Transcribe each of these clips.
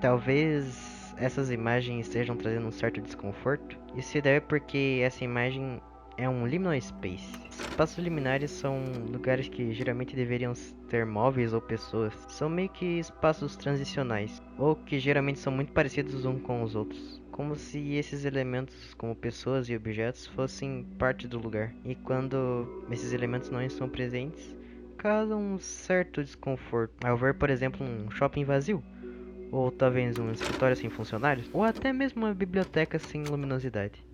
Talvez essas imagens estejam trazendo um certo desconforto. Isso se deve porque essa imagem é um liminal space. Espaços liminares são lugares que geralmente deveriam ter móveis ou pessoas. São meio que espaços transicionais, ou que geralmente são muito parecidos uns com os outros. Como se esses elementos, como pessoas e objetos, fossem parte do lugar. E quando esses elementos não estão presentes, causa um certo desconforto. Ao ver, por exemplo, um shopping vazio, ou talvez um escritório sem funcionários, ou até mesmo uma biblioteca sem luminosidade.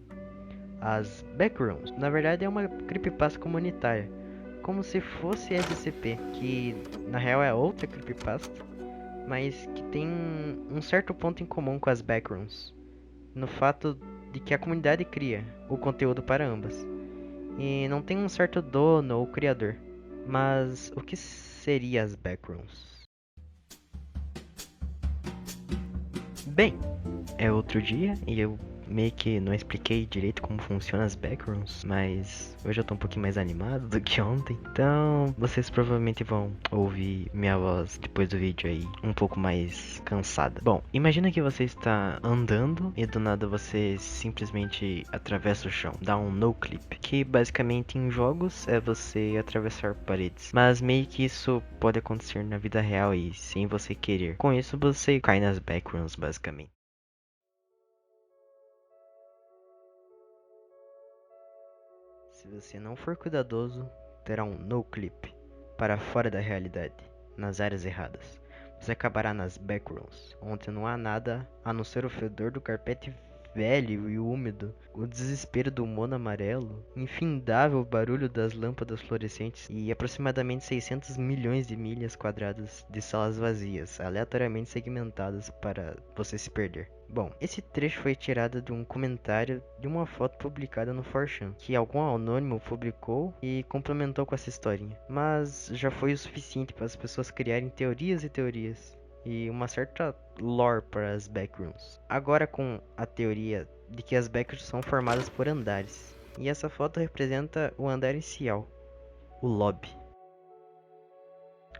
As Backrooms, na verdade, é uma creepypasta comunitária, como se fosse SCP, que na real é outra creepypasta, mas que tem um certo ponto em comum com as Backrooms, no fato de que a comunidade cria o conteúdo para ambas, e não tem um certo dono ou criador. Mas o que seria as Backrooms? Bem, é outro dia e eu meio que não expliquei direito como funcionam as backrooms, mas hoje eu tô um pouquinho mais animado do que ontem. Então, vocês provavelmente vão ouvir minha voz depois do vídeo aí um pouco mais cansada. Bom, imagina que você está andando e do nada você simplesmente atravessa o chão, dá um no clip, que basicamente em jogos é você atravessar paredes. Mas meio que isso pode acontecer na vida real e sem você querer. Com isso você cai nas backrooms basicamente. Se você não for cuidadoso, terá um no clip para fora da realidade, nas áreas erradas. Você acabará nas backrooms, onde não há nada a não ser o fedor do carpete velho e úmido, o desespero do mono amarelo, o infindável barulho das lâmpadas fluorescentes e aproximadamente 600 milhões de milhas quadradas de salas vazias, aleatoriamente segmentadas para você se perder. Bom, esse trecho foi tirado de um comentário de uma foto publicada no 4chan, que algum anônimo publicou e complementou com essa historinha. Mas já foi o suficiente para as pessoas criarem teorias e teorias e uma certa lore para as backrooms. Agora com a teoria de que as backrooms são formadas por andares. E essa foto representa o andar inicial, o lobby.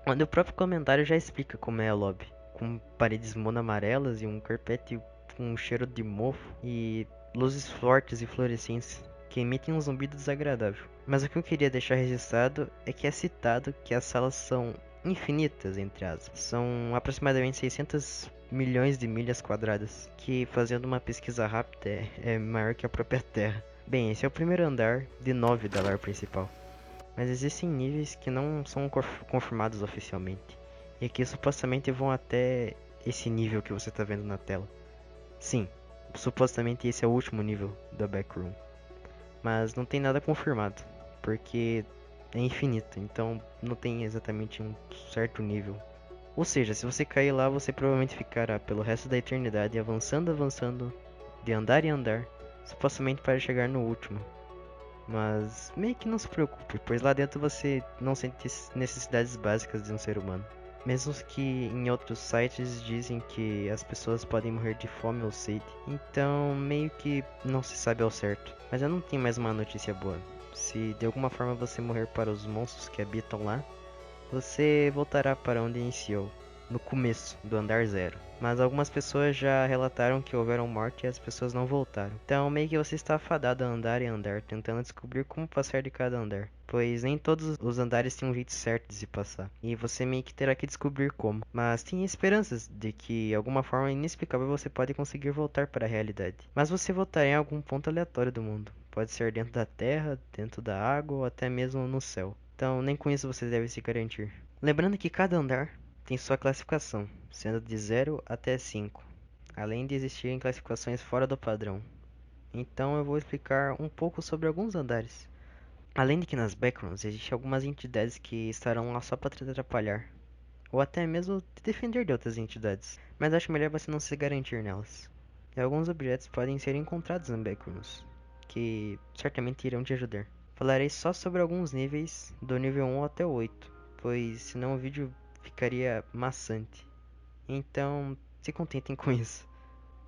Onde o próprio comentário já explica como é o lobby, com paredes mono amarelas e um carpete com um cheiro de mofo e luzes fortes e fluorescentes que emitem um zumbido desagradável. Mas o que eu queria deixar registrado é que é citado que as salas são infinitas, entre aspas. São aproximadamente 600 milhões de milhas quadradas, que fazendo uma pesquisa rápida é maior que a própria Terra. Bem, esse é o primeiro andar de 9 da lar principal. Mas existem níveis que não são confirmados oficialmente, e que supostamente vão até esse nível que você está vendo na tela. Sim, supostamente esse é o último nível da Backroom, mas não tem nada confirmado, porque é infinito, então não tem exatamente um certo nível. Ou seja, se você cair lá, você provavelmente ficará pelo resto da eternidade avançando, avançando, de andar em andar, supostamente para chegar no último. Mas meio que não se preocupe, pois lá dentro você não sente necessidades básicas de um ser humano. Mesmo que em outros sites dizem que as pessoas podem morrer de fome ou sede. Então meio que não se sabe ao certo. Mas eu não tenho mais uma notícia boa. Se de alguma forma você morrer para os monstros que habitam lá, você voltará para onde iniciou, no começo do andar zero. Mas algumas pessoas já relataram que houveram morte e as pessoas não voltaram. Então meio que você está fadado a andar e andar, tentando descobrir como passar de cada andar. Pois nem todos os andares têm um jeito certo de se passar. E você meio que terá que descobrir como. Mas tem esperanças de que, de alguma forma inexplicável, você pode conseguir voltar para a realidade. Mas você voltará em algum ponto aleatório do mundo. Pode ser dentro da terra, dentro da água ou até mesmo no céu. Então nem com isso você deve se garantir. Lembrando que cada andar tem sua classificação, sendo de 0 até 5, além de existirem classificações fora do padrão. Então eu vou explicar um pouco sobre alguns andares. Além de que nas backrooms existem algumas entidades que estarão lá só para te atrapalhar, ou até mesmo te defender de outras entidades, mas acho melhor você não se garantir nelas. E alguns objetos podem ser encontrados em backrooms, que certamente irão te ajudar. Falarei só sobre alguns níveis, do nível 1 até o 8, pois senão o vídeo ficaria maçante. Então, se contentem com isso.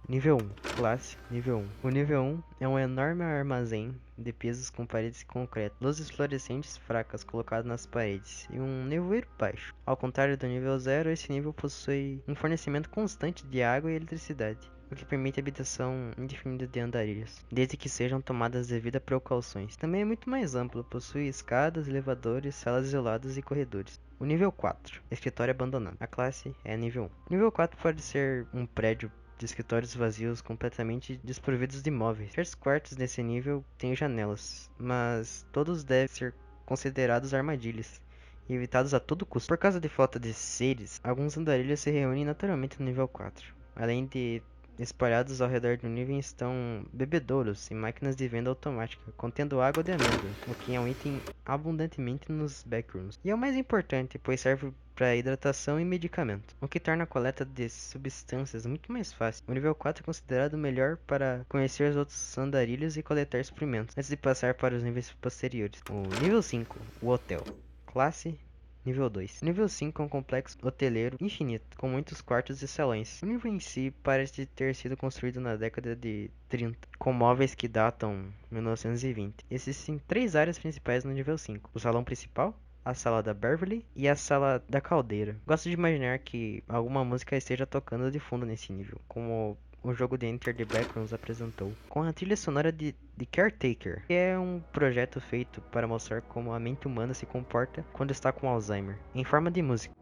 Nível 1. Classe, nível 1. O nível 1 é um enorme armazém de pisos com paredes de concreto, luzes fluorescentes fracas colocadas nas paredes e um nevoeiro baixo. Ao contrário do nível 0, esse nível possui um fornecimento constante de água e eletricidade, o que permite a habitação indefinida de andarilhos, desde que sejam tomadas devidas precauções. Também é muito mais amplo, possui escadas, elevadores, salas isoladas e corredores. O nível 4, escritório abandonado. A classe é nível 1. O nível 4 pode ser um prédio de escritórios vazios completamente desprovidos de móveis. Certos quartos nesse nível têm janelas, mas todos devem ser considerados armadilhas e evitados a todo custo. Por causa de falta de seres, alguns andarilhos se reúnem naturalmente no nível 4. Além de espalhados ao redor do nível estão bebedouros e máquinas de venda automática, contendo água de amêndoa, o que é um item abundantemente nos backrooms. E é o mais importante, pois serve para hidratação e medicamento, o que torna a coleta de substâncias muito mais fácil. O nível 4 é considerado o melhor para conhecer os outros andarilhos e coletar suprimentos, antes de passar para os níveis posteriores. O nível 5, o hotel. Classe nível 2. O nível 5 é um complexo hoteleiro infinito, com muitos quartos e salões. O nível em si parece ter sido construído na década de 30, com móveis que datam 1920. Existem 3 áreas principais no nível 5. O salão principal, a sala da Beverly e a sala da caldeira. Gosto de imaginar que alguma música esteja tocando de fundo nesse nível, como o jogo de Enter the Backrooms apresentou, com a trilha sonora de Caretaker, que é um projeto feito para mostrar como a mente humana se comporta quando está com Alzheimer, em forma de música.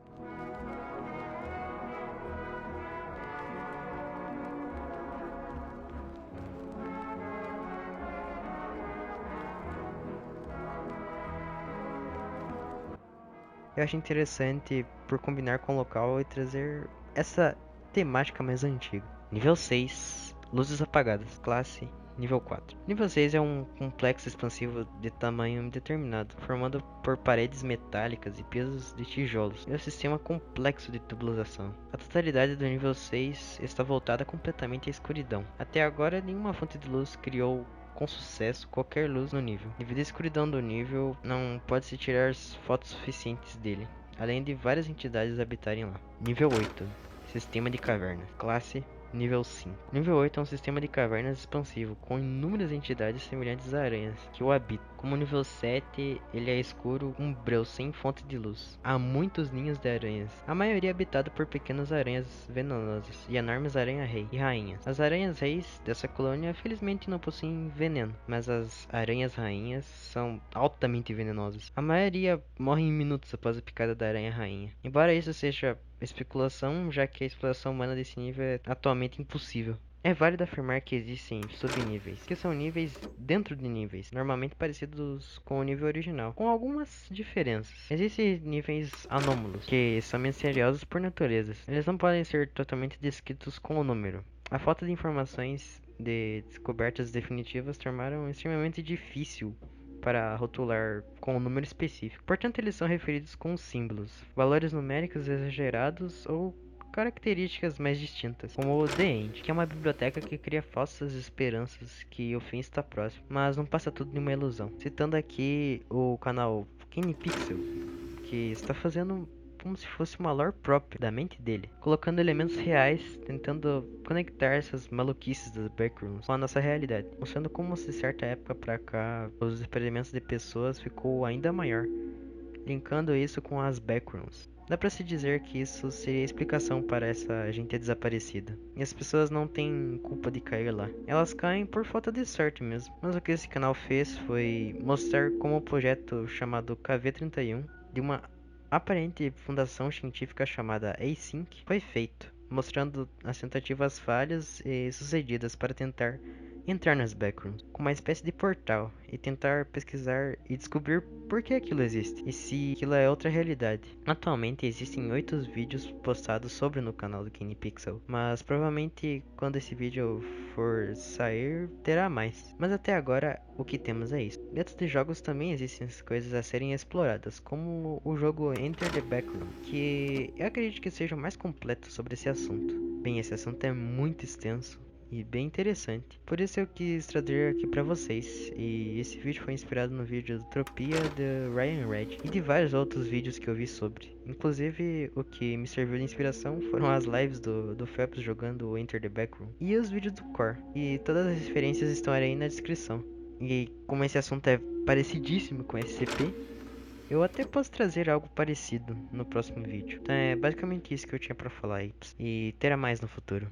Eu acho interessante por combinar com o local e trazer essa temática mais antiga. Nível 6, luzes apagadas, classe nível 4. Nível 6 é um complexo expansivo de tamanho indeterminado, formado por paredes metálicas e pisos de tijolos, e um sistema complexo de tubulação. A totalidade do nível 6 está voltada completamente à escuridão. Até agora, nenhuma fonte de luz criou com sucesso qualquer luz no nível. Devido à escuridão do nível, não pode-se tirar fotos suficientes dele, além de várias entidades habitarem lá. Nível 8, sistema de cavernas, classe nível 5. Nível 8 é um sistema de cavernas expansivo, com inúmeras entidades semelhantes a aranhas que o habitam. Como nível 7, ele é escuro, um breu sem fonte de luz. Há muitos ninhos de aranhas, a maioria habitado por pequenas aranhas venenosas e enormes aranha-rei e rainhas. As aranhas-reis dessa colônia felizmente não possuem veneno, mas as aranhas-rainhas são altamente venenosas. A maioria morre em minutos após a picada da aranha-rainha. Embora isso seja especulação, já que a exploração humana desse nível é atualmente impossível. É válido afirmar que existem subníveis, que são níveis dentro de níveis, normalmente parecidos com o nível original, com algumas diferenças. Existem níveis anômalos, que são misteriosos por natureza. Eles não podem ser totalmente descritos com o número. A falta de informações de descobertas definitivas tornaram extremamente difícil para rotular com um número específico. Portanto, eles são referidos com símbolos, valores numéricos exagerados ou características mais distintas, como o The End, que é uma biblioteca que cria falsas esperanças que o fim está próximo, mas não passa tudo de uma ilusão. Citando aqui o canal KiniPixel, que está fazendo como se fosse uma lore própria da mente dele, colocando elementos reais, tentando conectar essas maluquices das backrooms com a nossa realidade, mostrando como de certa época pra cá os experimentos de pessoas ficou ainda maior, linkando isso com as backrooms. Dá pra se dizer que isso seria a explicação para essa gente desaparecida. E as pessoas não têm culpa de cair lá. Elas caem por falta de sorte mesmo. Mas o que esse canal fez foi mostrar como o projeto chamado KV-31 de uma aparente fundação científica chamada Async foi feito, mostrando as tentativas falhas e sucedidas para tentar entrar nas backrooms, com uma espécie de portal, e tentar pesquisar e descobrir por que aquilo existe, e se aquilo é outra realidade. Atualmente existem 8 vídeos postados sobre no canal do KiniPixel, mas provavelmente quando esse vídeo for sair, terá mais. Mas até agora, o que temos é isso. Dentro de jogos também existem coisas a serem exploradas, como o jogo Enter the Backroom, que eu acredito que seja o mais completo sobre esse assunto. Bem, esse assunto é muito extenso, e bem interessante. Por isso eu quis trazer aqui pra vocês. E esse vídeo foi inspirado no vídeo do Tropia de Ryan Red e de vários outros vídeos que eu vi sobre. Inclusive, o que me serviu de inspiração foram as lives do Phelps jogando Enter the Backroom e os vídeos do Core. E todas as referências estão aí na descrição. E como esse assunto é parecidíssimo com SCP, eu até posso trazer algo parecido no próximo vídeo. Então é basicamente isso que eu tinha pra falar aí. E terá mais no futuro.